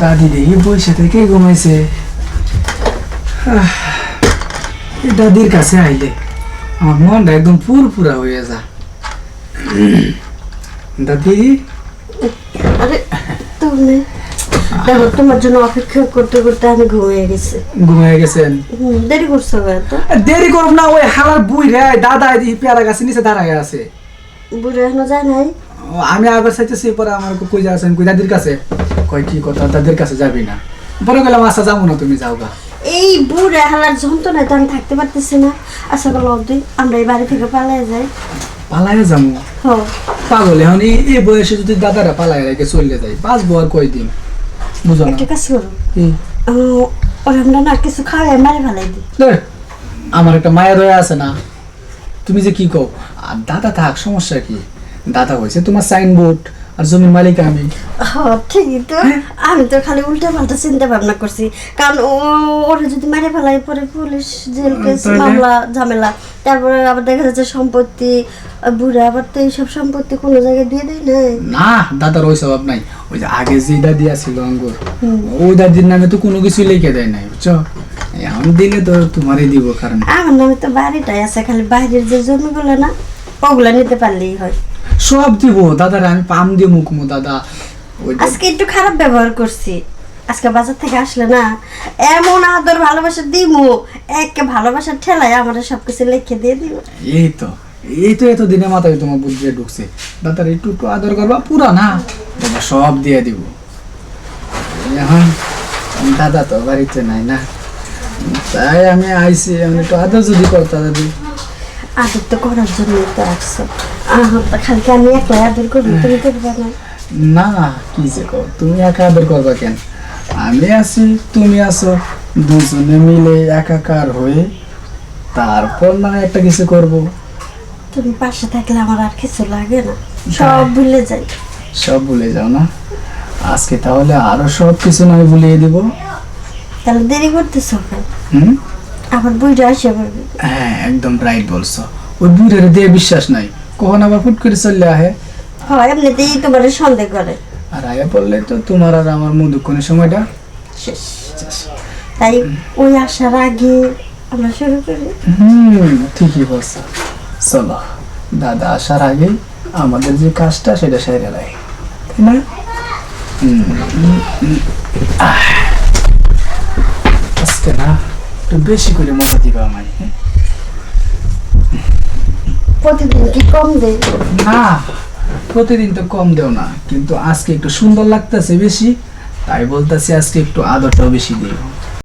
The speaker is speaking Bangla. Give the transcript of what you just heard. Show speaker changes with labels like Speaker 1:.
Speaker 1: দাদি দেখি বসে থেকে ঘুমাইছে। দাদির কাছে আইলে আমার মনটা একদম পুরপুরা হয়ে যা। দাদি
Speaker 2: আরে তুমি দেখো, তোমার জন্য অপেক্ষা করতে করতে আমি ঘুমিয়ে গেছি।
Speaker 1: ঘুমিয়ে গেছেন?
Speaker 2: দেরি করছো এত?
Speaker 1: দেরি করব না, ওই হালার বুই রে দাদা পেয়ারা গাছের নিচে দাঁড়ায় আছে।
Speaker 2: বুড়ো এখনো যায় নাই?
Speaker 1: আমি আবার চাইতেছি, পরে আমার কই যাচ্ছেন? কই দাদির কাছে। কই কি কথা, দাদির কাছে যাবি না? পরে গেলাম আচ্ছা যাবো না, তুমি যাও গা।
Speaker 2: এই বুড়ো হালার যন্ত্রণায় তো আমি থাকতে পারতেছি না। আশা করলো অবধি আমরা এই বাড়ি থেকে পালাই যাই।
Speaker 1: পালাইয়া যাবো?
Speaker 2: হ্যাঁ।
Speaker 1: পাগল এখন এই বয়সে যদি দাদারা পালাই রেখে চলে যায়, বাঁচবো আর কয়দিন? বুঝো না?
Speaker 2: একটা কাজ করো,
Speaker 1: কি?
Speaker 2: ওরা আমরা না কিছু খাওয়াই মারে ফেলাই দিই।
Speaker 1: আমার একটা মায়ের রয়ে আছে না, তুমি যে কি কও। আর দাদা থাক, সমস্যা কি? দাদা হয়েছে তোমার সাইনবোর্ড, আর জমির মালিক আমি।
Speaker 2: ঠিকই তো। আমি তো খালি উল্টা পাল্টা চিন্তা ভাবনা করছি, কারণ ওরা যদি মারে ফেলাই পরে পুলিশ জেল কেস মামলা ঝামেলা, তারপরে আবার দেখা যাচ্ছে সম্পত্তি বুড়া আবার তো এইসব সম্পত্তি কোনো জায়গায় দিয়ে দেয়
Speaker 1: না। দাদার ওই স্বভাব নাই। ওই যে আগে যে দাদি আছিল আঙ্গুর, ওই দাদির নামে তো কোনো কিছু লিখে দেয় নাই, বুঝছো? এখন দিলে তো তোমারই দিব। কারণ
Speaker 2: আমার নামে তো বাড়িটাই আছে, খালি বাইরের যে জমিগুলো না ওগুলা নিতে পারলেই হয়।
Speaker 1: সব দিব দাদার, আমি পাম দিয়ে মুখমো দাদা।
Speaker 2: আজকে একটু খারাপ ব্যবহার করছি, আজকে বাজার থেকে আসলে না এমন আদর ভালোবাসা দিমু, একে ভালোবাসার ঠেলায় আমার সবকিছু লিখে দিয়ে দিব।
Speaker 1: এই তো এতদিনে মাথায় তোমার বুদ্ধি ঢুকছে। দাদার একটু একটু আদর করবা, পুরা না দাদা সব দিয়ে দিব। এখন দাদা তো বাড়িতে নাই না, তাই আমি আইছি। আমি একটু আদর যদি করতা দাদি।
Speaker 2: আদর তো করার জন্য তো আসছো, খালি আমি একলা আদর করি, তুমি করবে না?
Speaker 1: না না, কি যে কও, তুমি একা আদর করবা কেন? আমি আছি, তুমি আছো, দুজনে মিলে একাকার হয়ে তারপর না একটা কিছু করব।
Speaker 2: তুমি পাশে থাকলে আমার আর কিছু লাগে না, সব ভুলে যাই।
Speaker 1: সব ভুলে যাও না? আজকে তাহলে আরো সব কিছু নয় ভুলিয়ে দিব।
Speaker 2: তাহলে দেরি করতেছো কেন? আবার বুঝে আসে বলবে।
Speaker 1: হ্যাঁ, একদম রাইট বলছো। ওই বুড়ের দিয়ে বিশ্বাস নাই, কখন আবার ফুট করে চললে আহে।
Speaker 2: হয় এমনিতেই তোমার সন্দেহ করে।
Speaker 1: আর আয়া পড়লে তো তোমার আর আমার মধুক্ষণের সময়টা
Speaker 2: শেষ। তাই ওই আসার আগে আমরা শুরু করি।
Speaker 1: ঠিকই বলছো। চলো, দাদা আসার আগে আমাদের যে কাজটা সেটা সেরে লাগে, তাই না? আজকে না একটু বেশি করে মজা দিবা আমায়।
Speaker 2: প্রতিদিন কি কম দেয়?
Speaker 1: না, প্রতিদিন তো কম দেও না, কিন্তু আজকে একটু সুন্দর লাগতেছে বেশি, তাই বলতেছি আজকে একটু আদরটাও বেশি দিও।